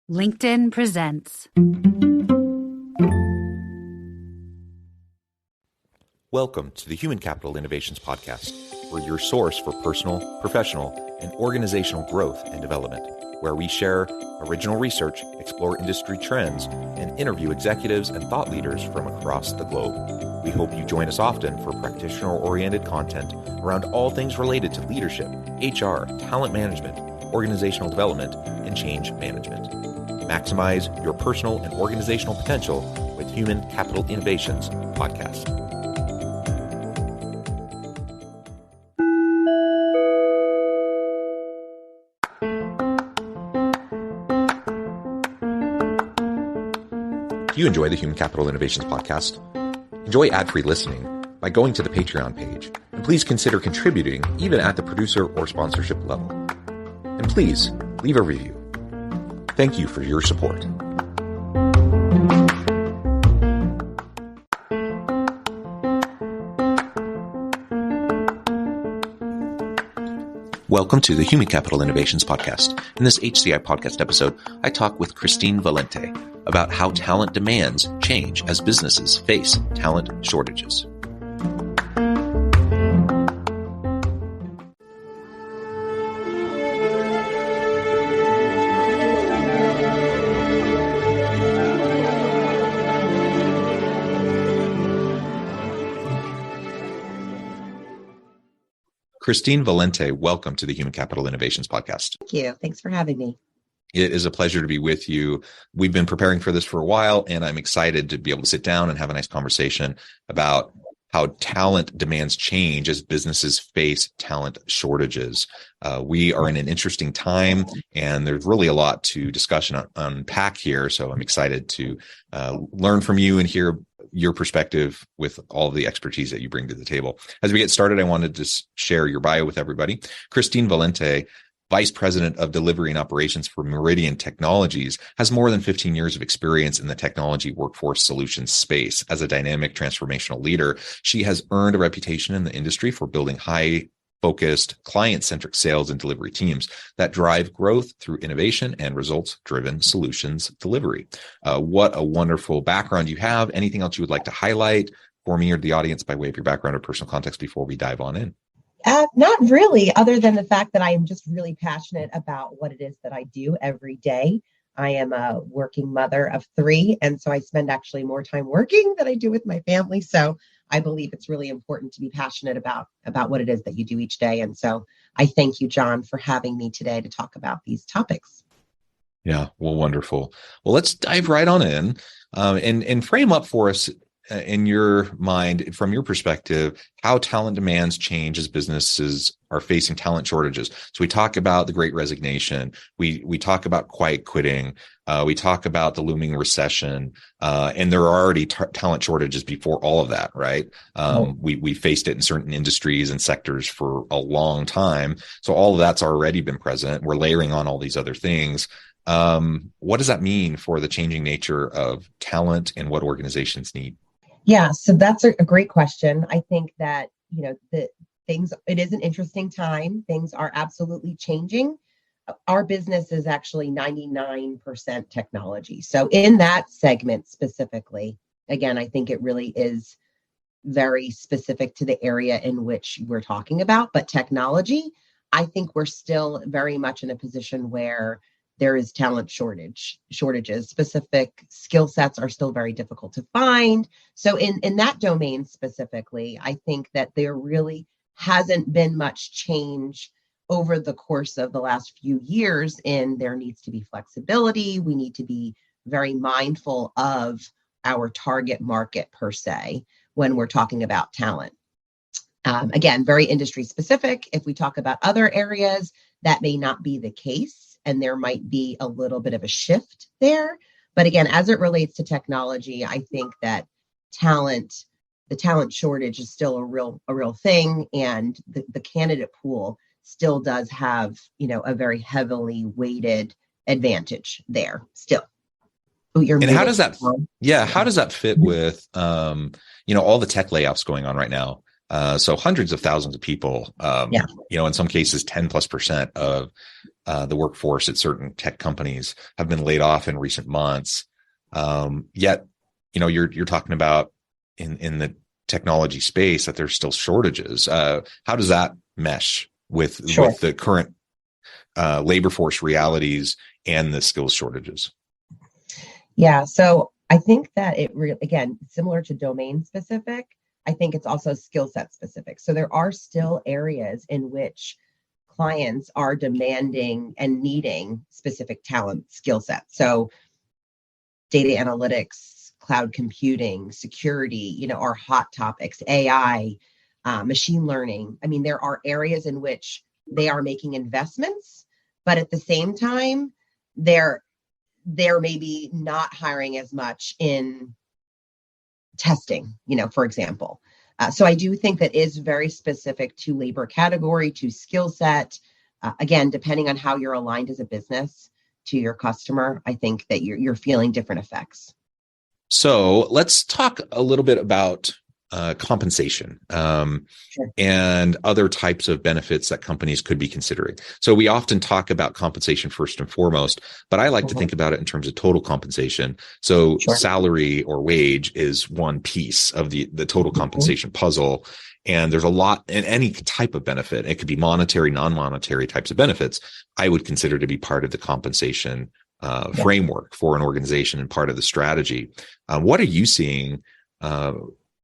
LinkedIn presents. Welcome to the Human Capital Innovations Podcast. We're your source for personal, professional, and organizational growth and development, where we share original research, explore industry trends, and interview executives and thought leaders from across the globe. We hope you join us often for practitioner-oriented content around all things related to leadership, HR, talent management, organizational development, and change management. Maximize your personal and organizational potential with Human Capital Innovations Podcast. If you enjoy the Human Capital Innovations Podcast, enjoy ad-free listening by going to the Patreon page, and please consider contributing even at the producer or sponsorship level. And please leave a review. Thank you for your support. Welcome to the Human Capital Innovations Podcast. In this HCI podcast episode, I talk with Christine Valente about how talent demands change as businesses face talent shortages. Christine Valente, welcome to the Human Capital Innovations Podcast. Thank you. Thanks for having me. It is a pleasure to be with you. We've been preparing for this for a while, and I'm excited to be able to sit down and have a nice conversation about how talent demands change as businesses face talent shortages. We are in an interesting time, and there's really a lot to discuss and unpack here. So I'm excited to learn from you and hear your perspective with all of the expertise that you bring to the table. As we get started, I wanted to share your bio with everybody. Christine Valente, Vice President of Delivery and Operations for Meridian Technologies, has more than 15 years of experience in the technology workforce solutions space. As a dynamic transformational leader, she has earned a reputation in the industry for building high-focused, client-centric sales and delivery teams that drive growth through innovation and results-driven solutions delivery. What a wonderful background you have. Anything else you would like to highlight for me or the audience by way of your background or personal context before we dive on in? Not really, other than the fact that I am just really passionate about what it is that I do every day. I am a working mother of 3, and so I spend actually more time working than I do with my family. So I believe it's really important to be passionate about what it is that you do each day. And so I thank you, John, for having me today to talk about these topics. Yeah, well, wonderful. Well, let's dive right on in and frame up for us in your mind, from your perspective, how talent demands change as businesses are facing talent shortages. So we talk about the Great Resignation. We talk about quiet quitting. We talk about the looming recession. And there are already talent shortages before all of that, right? We faced it in certain industries and sectors for a long time. So all of that's already been present. We're layering on all these other things. What does that mean for the changing nature of talent and what organizations need? Yeah, so that's a great question. I think that, it is an interesting time. Things are absolutely changing. Our business is actually 99% technology. So in that segment specifically, again, I think it really is very specific to the area in which we're talking about. But technology, I think we're still very much in a position where there is talent shortages. Specific skill sets are still very difficult to find. So in that domain specifically, I think that there really hasn't been much change over the course of the last few years in there needs to be flexibility. We need to be very mindful of our target market per se when we're talking about talent. Again, very industry specific. If we talk about other areas, that may not be the case. And there might be a little bit of a shift there. But again, as it relates to technology, I think that the talent shortage is still a real thing. And the candidate pool still does have, a very heavily weighted advantage there still. And how does that fit with, all the tech layoffs going on right now? So hundreds of thousands of people, Yeah. in some cases, 10+% of the workforce at certain tech companies have been laid off in recent months. Yet, you're talking about in the technology space that there's still shortages. How does that mesh with Sure. with the current labor force realities and the skills shortages? Yeah. So I think that again, similar to domain specific, I think it's also skill set specific. So there are still areas in which clients are demanding and needing specific talent skill sets. So data analytics, cloud computing, security, are hot topics, AI, machine learning. I mean, there are areas in which they are making investments, but at the same time, they're maybe not hiring as much in testing, for example. So I do think that is very specific to labor category, to skill set. Again, depending on how you're aligned as a business to your customer, I think that you're feeling different effects. So let's talk a little bit about compensation Sure. and other types of benefits that companies could be considering. So we often talk about compensation first and foremost, but I like to think about it in terms of total compensation. So Sure. salary or wage is one piece of the total compensation puzzle. And there's a lot in any type of benefit. It could be monetary, non-monetary types of benefits I would consider to be part of the compensation framework for an organization and part of the strategy. What are you seeing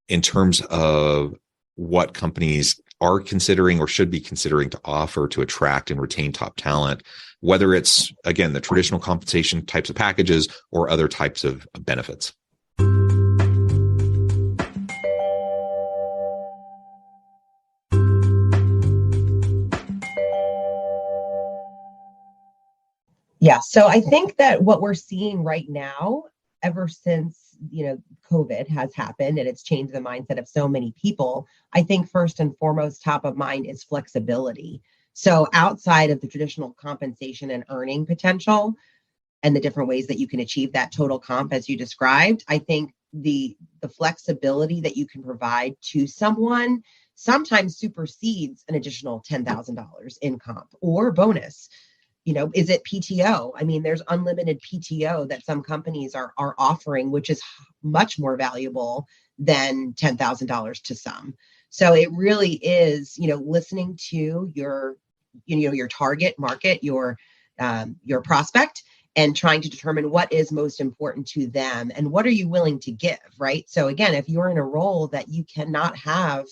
in terms of what companies are considering or should be considering to offer to attract and retain top talent, whether it's, again, the traditional compensation types of packages or other types of benefits? Yeah. So I think that what we're seeing right now, ever since, COVID has happened and it's changed the mindset of so many people, I think first and foremost, top of mind is flexibility. So outside of the traditional compensation and earning potential and the different ways that you can achieve that total comp, as you described, I think the flexibility that you can provide to someone sometimes supersedes an additional $10,000 in comp or bonus. Is it PTO? I mean, there's unlimited PTO that some companies are offering, which is much more valuable than $10,000 to some. So it really is, listening to your target market, your prospect, and trying to determine what is most important to them and what are you willing to give, right? So again, if you're in a role that you cannot have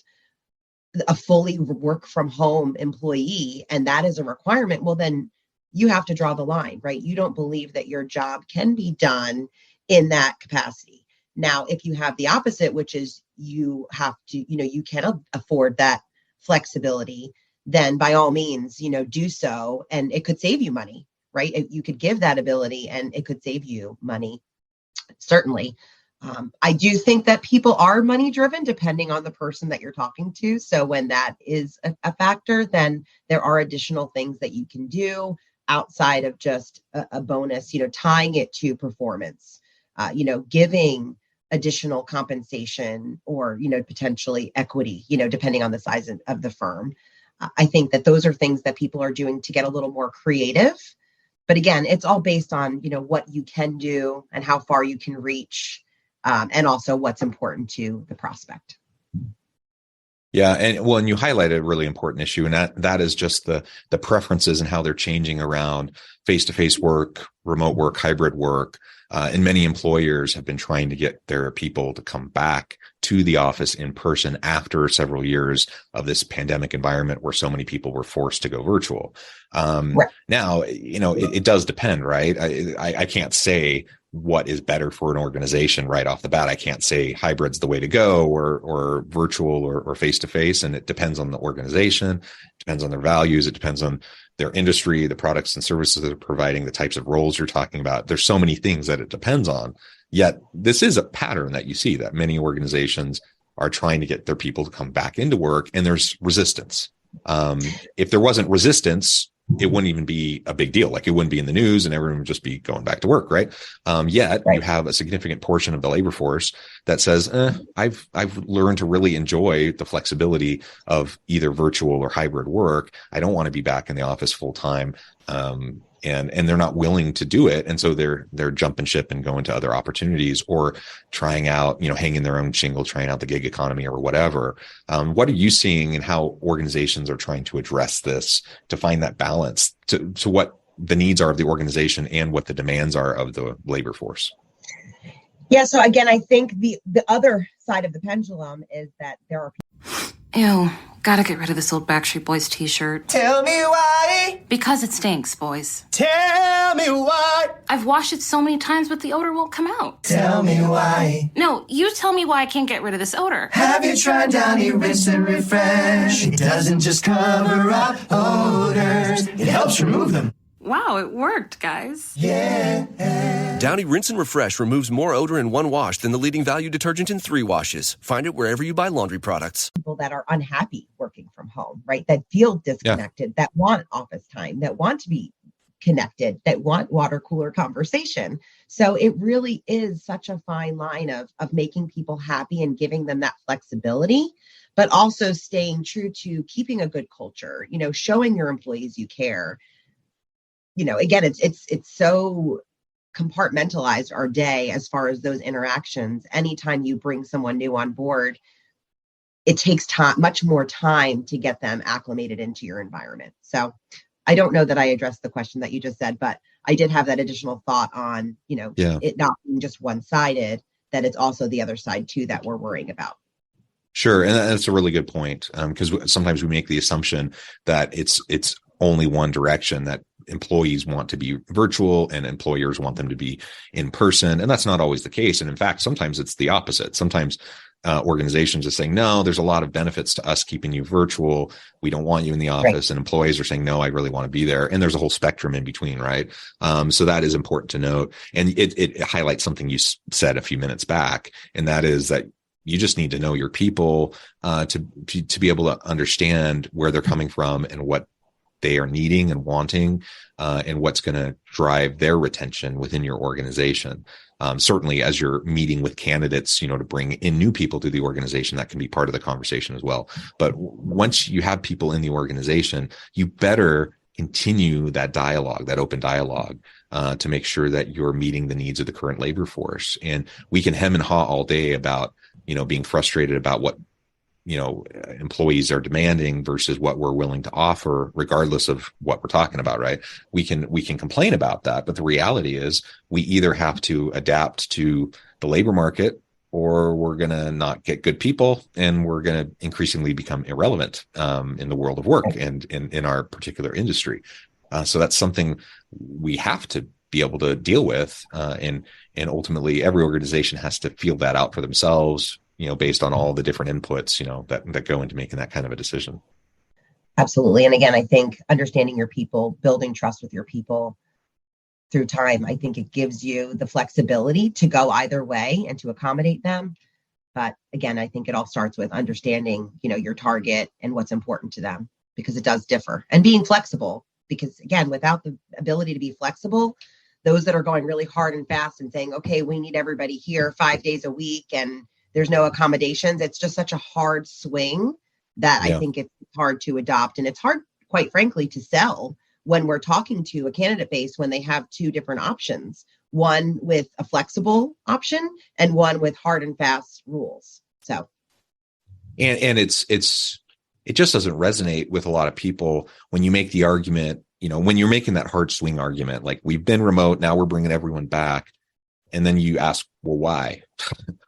a fully work from home employee and that is a requirement, well, then you have to draw the line, right? You don't believe that your job can be done in that capacity. Now, if you have the opposite, which is you have to, you can afford that flexibility, then by all means, do so. And it could save you money, right? You could give that ability and it could save you money, certainly. I do think that people are money driven depending on the person that you're talking to. So when that is a factor, then there are additional things that you can do outside of just a bonus, tying it to performance, giving additional compensation or, potentially equity, depending on the size of the firm. I think that those are things that people are doing to get a little more creative. But again, it's all based on, what you can do and how far you can reach, and also what's important to the prospect. Yeah. And you highlighted a really important issue, and that is just the preferences and how they're changing around face-to-face work, remote work, hybrid work. And many employers have been trying to get their people to come back to the office in person after several years of this pandemic environment where so many people were forced to go virtual. Right. Now, it does depend, right? I can't say what is better for an organization right off the bat. I can't say hybrid's the way to go or virtual or face-to-face. And it depends on the organization, it depends on their values, it depends on their industry, the products and services that they're providing, the types of roles you're talking about. There's so many things that it depends on. Yet this is a pattern that you see, that many organizations are trying to get their people to come back into work, and there's resistance. If there wasn't resistance, it wouldn't even be a big deal. Like it wouldn't be in the news and everyone would just be going back to work. Right. Yet you have a significant portion of the labor force that says, I've learned to really enjoy the flexibility of either virtual or hybrid work. I don't want to be back in the office full time. And they're not willing to do it. And so they're jumping ship and going to other opportunities or trying out, hanging their own shingle, trying out the gig economy or whatever. What are you seeing and how organizations are trying to address this to find that balance to what the needs are of the organization and what the demands are of the labor force? Yeah. So again, I think the other side of the pendulum is that there are people. Ew, gotta get rid of this old Backstreet Boys t-shirt. Tell me why. Because it stinks, boys. Tell me why. I've washed it so many times, but the odor won't come out. Tell me why. No, you tell me why I can't get rid of this odor. Have you tried Downy Rinse and Refresh? It doesn't just cover up odors, it helps remove them. Wow, it worked, guys. Yeah. Downy Rinse and Refresh removes more odor in one wash than the leading value detergent in 3 washes. Find it wherever you buy laundry products. People that are unhappy working from home, right? That feel disconnected, that want office time, that want to be connected, that want water cooler conversation. So it really is such a fine line of making people happy and giving them that flexibility, but also staying true to keeping a good culture, showing your employees you care. Again, it's so compartmentalized our day as far as those interactions. Anytime you bring someone new on board, it takes much more time to get them acclimated into your environment. So I don't know that I addressed the question that you just said, but I did have that additional thought on, it not being just one-sided, that it's also the other side too that we're worrying about. Sure. And that's a really good point. Because sometimes we make the assumption that it's only one direction, that employees want to be virtual and employers want them to be in person. And that's not always the case. And in fact, sometimes it's the opposite. Sometimes organizations are saying, no, there's a lot of benefits to us keeping you virtual. We don't want you in the office. Right. And employees are saying, no, I really want to be there. And there's a whole spectrum in between, right? So that is important to note. And it highlights something you said a few minutes back. And that is that you just need to know your people to be able to understand where they're coming from and what they are needing and wanting, and what's going to drive their retention within your organization. Certainly as you're meeting with candidates, to bring in new people to the organization, that can be part of the conversation as well. But once you have people in the organization, you better continue that dialogue, that open dialogue, to make sure that you're meeting the needs of the current labor force. And we can hem and haw all day about, being frustrated about what employees are demanding versus what we're willing to offer, regardless of what we're talking about, right? We can complain about that, but the reality is we either have to adapt to the labor market, or we're going to not get good people, and we're going to increasingly become irrelevant in the world of work and in our particular industry. So that's something we have to be able to deal with, and ultimately every organization has to feel that out for themselves, based on all the different inputs, that go into making that kind of a decision. Absolutely. And again, I think understanding your people, building trust with your people through time, I think it gives you the flexibility to go either way and to accommodate them. But again, I think it all starts with understanding, your target and what's important to them, because it does differ, and being flexible, because again, without the ability to be flexible, those that are going really hard and fast and saying, okay, we need everybody here 5 days a week and there's no accommodations, it's just such a hard swing that I think it's hard to adopt. And it's hard, quite frankly, to sell when we're talking to a candidate base when they have 2 different options, one with a flexible option and one with hard and fast rules. So, and it just doesn't resonate with a lot of people when you make the argument, when you're making that hard swing argument, like we've been remote, now we're bringing everyone back. And then you ask, well, why?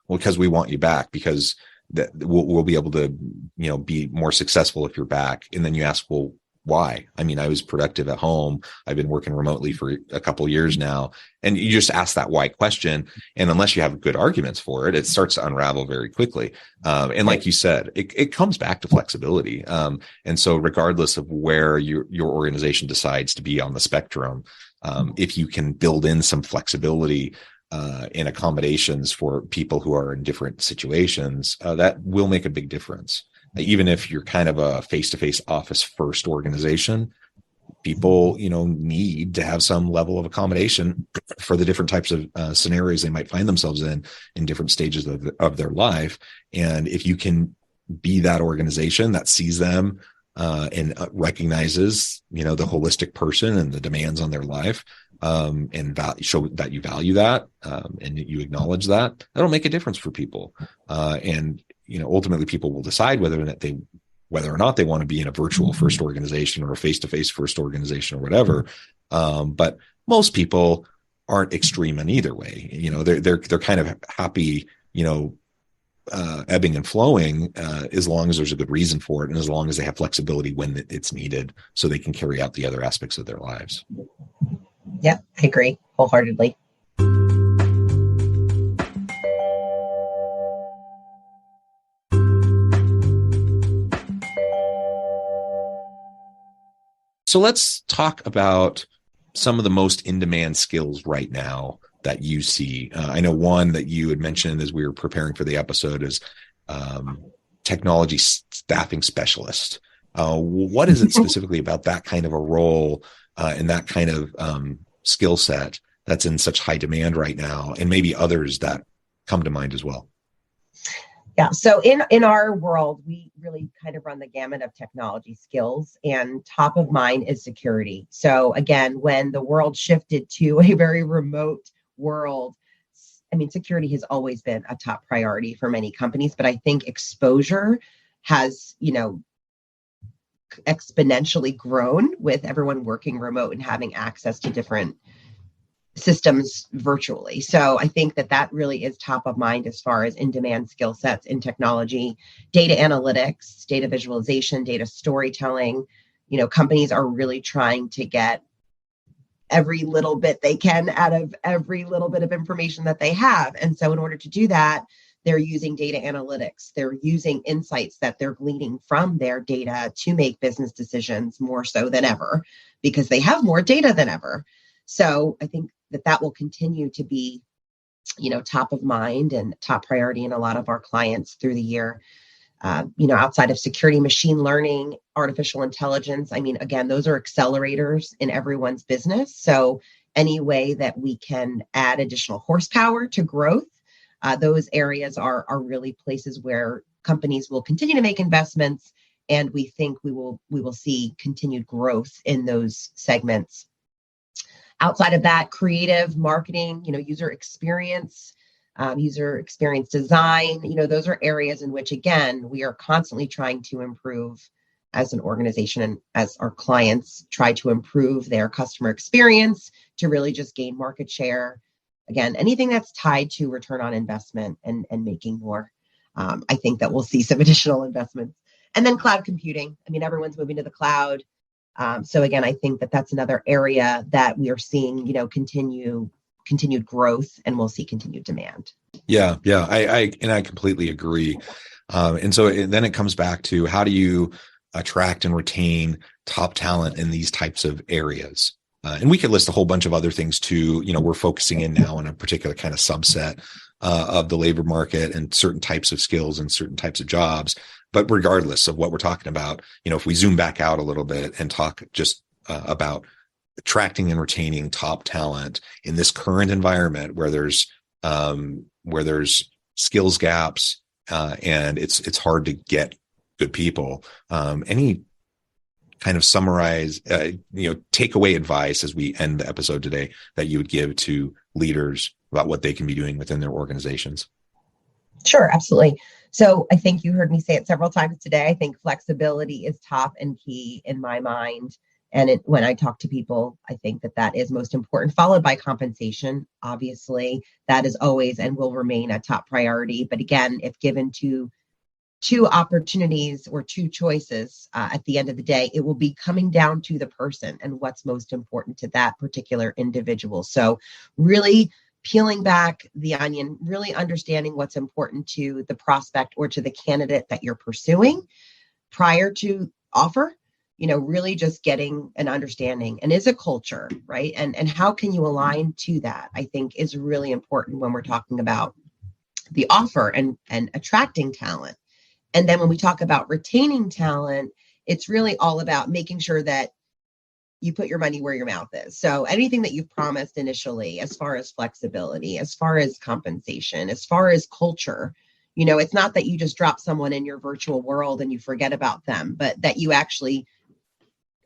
Well, because we want you back, because we'll be able to, be more successful if you're back. And then you ask, well, why? I mean, I was productive at home. I've been working remotely for a couple of years now. And you just ask that why question. And unless you have good arguments for it, it starts to unravel very quickly. And like you said, it comes back to flexibility. And so regardless of where your organization decides to be on the spectrum, if you can build in some flexibility and accommodations for people who are in different situations, that will make a big difference. Even if you're kind of a face-to-face office first organization, people, need to have some level of accommodation for the different types of scenarios they might find themselves in different stages of their life. And if you can be that organization that sees them and recognizes, the holistic person and the demands on their life, and show that you value that, and you acknowledge that, that'll make a difference for people. And ultimately people will decide whether or not they want to be in a virtual first organization or a face-to-face first organization or whatever. But most people aren't extreme in either way. They're kind of happy, ebbing and flowing, as long as there's a good reason for it. And as long as they have flexibility when it's needed, so they can carry out the other aspects of their lives. Yeah, I agree wholeheartedly. So let's talk about some of the most in-demand skills right now that you see. I know one that you had mentioned as we were preparing for the episode is technology staffing specialist. What is it specifically about that kind of a role and that kind of skill set that's in such high demand right now, and maybe others that come to mind as well? Yeah. So in our world, we really kind of run the gamut of technology skills, and top of mind is security. So again, when the world shifted to a very remote world, security has always been a top priority for many companies, but I think exposure has, exponentially grown with everyone working remote and having access to different systems virtually. So I think that really is top of mind as far as in-demand skill sets in technology, data analytics, data visualization, data storytelling. Companies are really trying to get every little bit they can out of every little bit of information that they have. And so in order to do that, they're using data analytics. They're using insights that they're gleaning from their data to make business decisions more so than ever, because they have more data than ever. So I think that will continue to be, top of mind and top priority in a lot of our clients through the year. Outside of security, machine learning, artificial intelligence. Again, those are accelerators in everyone's business. So any way that we can add additional horsepower to growth, those areas are really places where companies will continue to make investments, and we think we will see continued growth in those segments. Outside of that, creative marketing, user experience design, those are areas in which, again, we are constantly trying to improve as an organization, and as our clients try to improve their customer experience to really just gain market share. Again, anything that's tied to return on investment and making more. I think that we'll see some additional investments. And then cloud computing. Everyone's moving to the cloud. So again, I think that's another area that we are seeing, continued growth, and we'll see continued demand. Yeah. I completely agree. And then it comes back to, how do you attract and retain top talent in these types of areas? And we could list a whole bunch of other things too. We're focusing in now on a particular kind of subset of the labor market and certain types of skills and certain types of jobs. But regardless of what we're talking about, if we zoom back out a little bit and talk just about attracting and retaining top talent in this current environment where there's skills gaps and it's hard to get good people, any kind of summarize, takeaway advice as we end the episode today that you would give to leaders about what they can be doing within their organizations? Sure, absolutely. So I think you heard me say it several times today. I think flexibility is top and key in my mind. And when I talk to people, I think that is most important, followed by compensation. Obviously, that is always and will remain a top priority. But again, if given two opportunities or two choices, at the end of the day, it will be coming down to the person and what's most important to that particular individual. So really peeling back the onion, really understanding what's important to the prospect or to the candidate that you're pursuing prior to offer, really just getting an understanding, and is a culture, right? And how can you align to that, I think is really important when we're talking about the offer and attracting talent. And then when we talk about retaining talent, it's really all about making sure that you put your money where your mouth is. So anything that you've promised initially, as far as flexibility, as far as compensation, as far as culture, it's not that you just drop someone in your virtual world and you forget about them, but that you actually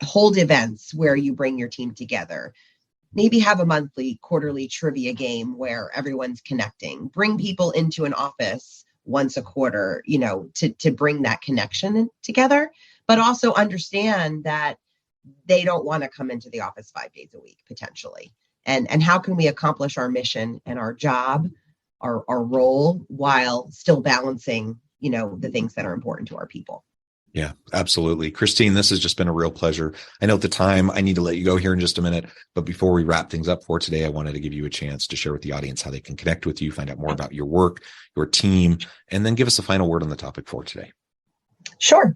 hold events where you bring your team together. Maybe have a monthly, quarterly trivia game where everyone's connecting. Bring people into an office once a quarter, to bring that connection together, but also understand that they don't want to come into the office 5 days a week, potentially. And how can we accomplish our mission and our job, our role, while still balancing, the things that are important to our people? Yeah, absolutely. Christine, this has just been a real pleasure. I know at the time I need to let you go here in just a minute, but before we wrap things up for today, I wanted to give you a chance to share with the audience how they can connect with you, find out more about your work, your team, and then give us a final word on the topic for today. Sure.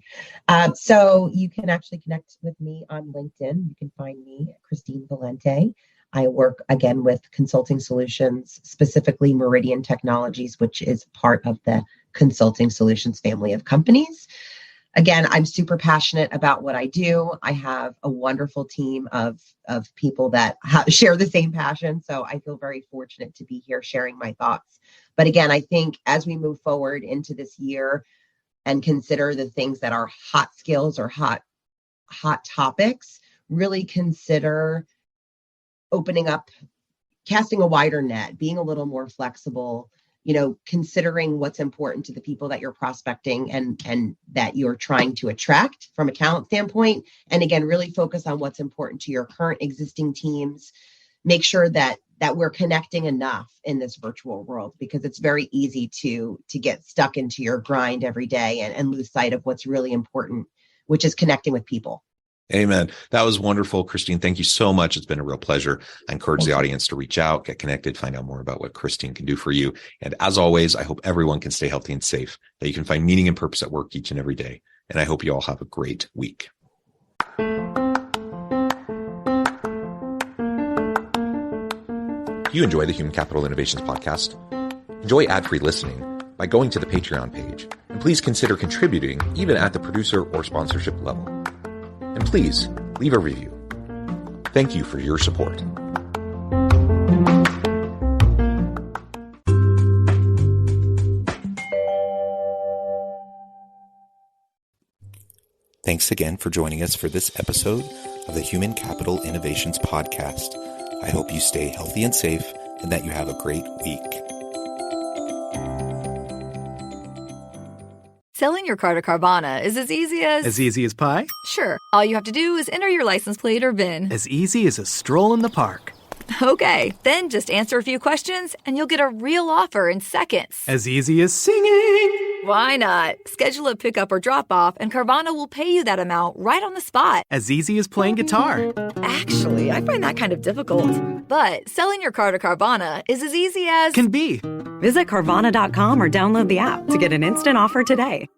So you can actually connect with me on LinkedIn. You can find me, Christine Valente. I work again with consulting solutions, specifically Meridian Technologies, which is part of the consulting solutions family of companies. Again, I'm super passionate about what I do. I have a wonderful team of people that share the same passion. So I feel very fortunate to be here sharing my thoughts. But again, I think as we move forward into this year and consider the things that are hot skills or hot topics, really consider opening up, casting a wider net, being a little more flexible, considering what's important to the people that you're prospecting and that you're trying to attract from a talent standpoint. And again, really focus on what's important to your current existing teams. Make sure that we're connecting enough in this virtual world, because it's very easy to get stuck into your grind every day and lose sight of what's really important, which is connecting with people. Amen. That was wonderful, Christine. Thank you so much. It's been a real pleasure. I encourage the audience to reach out, get connected, find out more about what Christine can do for you. And as always, I hope everyone can stay healthy and safe, that you can find meaning and purpose at work each and every day. And I hope you all have a great week. If you enjoy the Human Capital Innovations podcast, enjoy ad-free listening by going to the Patreon page. And please consider contributing even at the producer or sponsorship level. And please leave a review. Thank you for your support. Thanks again for joining us for this episode of the Human Capital Innovations podcast. I hope you stay healthy and safe and that you have a great week. Selling your car to Carvana is as easy as... As easy as pie? Sure. All you have to do is enter your license plate or VIN. As easy as a stroll in the park. Okay, then just answer a few questions and you'll get a real offer in seconds. As easy as singing. Why not? Schedule a pickup or drop-off and Carvana will pay you that amount right on the spot. As easy as playing guitar. Actually, I find that kind of difficult. But selling your car to Carvana is as easy as... Can be. Visit Carvana.com or download the app to get an instant offer today.